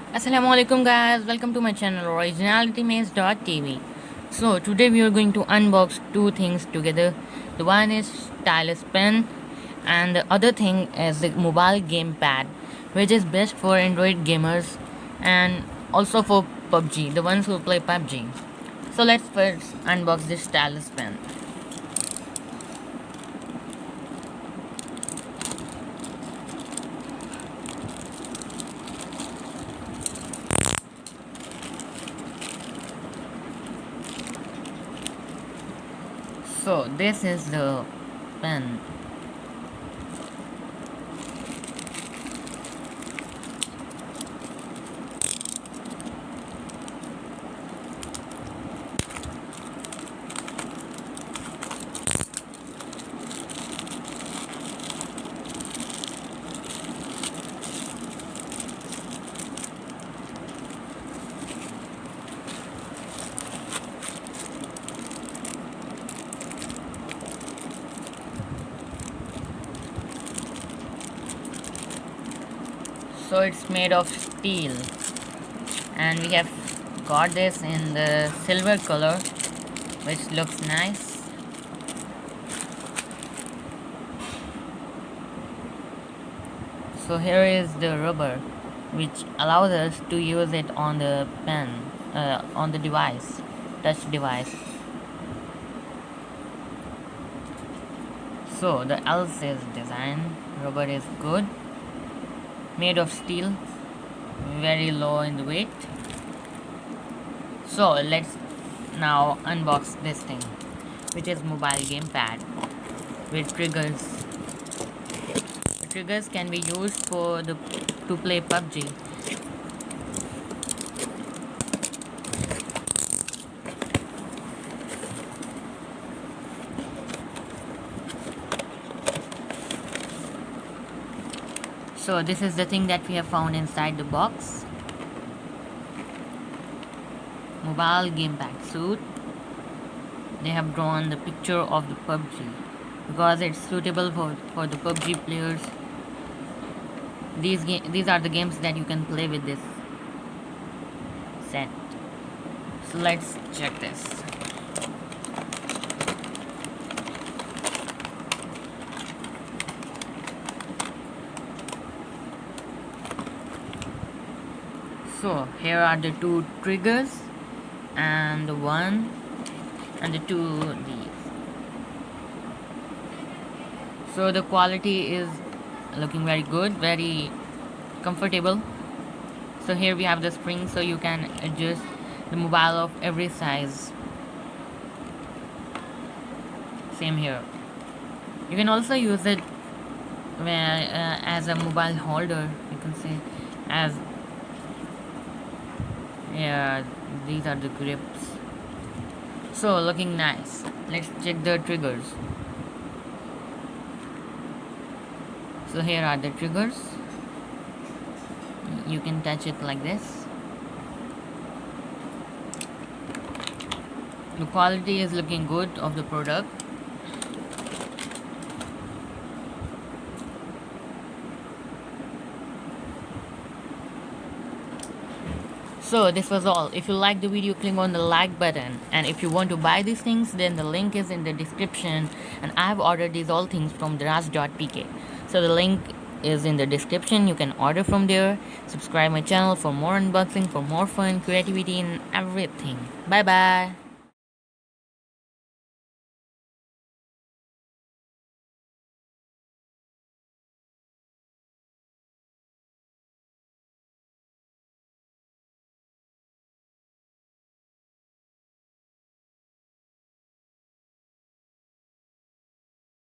Assalamualaikum guys, welcome to my channel originalitymaze.tv. So today we are going to unbox two things together. The one is Stylus pen and the other thing is the mobile gamepad, which is best for Android gamers and also for PUBG, the ones who play PUBG. So let's first unbox this Stylus pen. So this is the pen. So it's made of steel and we have got this in the silver color, which looks nice. So here is the rubber, which allows us to use it on the pen, on the device, touch device. So the L says design, rubber is good, made of steel, very low in the weight. So let's now unbox this thing, which is mobile gamepad with triggers. The triggers can be used to play PUBG. So this is the thing that we have found inside the box. Mobile gamepad suit. They have drawn the picture of the PUBG because it's suitable for the PUBG players. These are the games that you can play with this set. So let's check this. So here are the two triggers and the one and the two these. So the quality is looking very good, very comfortable. So here we have the spring, so you can adjust the mobile of every size. Same here. You can also use it as a mobile holder, you can say, as yeah, these are the grips. So looking nice. Let's check the triggers. So here are the triggers. You can touch it like this. The quality is looking good of the product. So this was all. If you like the video, click on the like button, and if you want to buy these things, then the link is in the description, and I have ordered these all things from dras.pk. So the link is in the description. You can order from there. Subscribe my channel for more unboxing, for more fun, creativity and everything. Bye bye.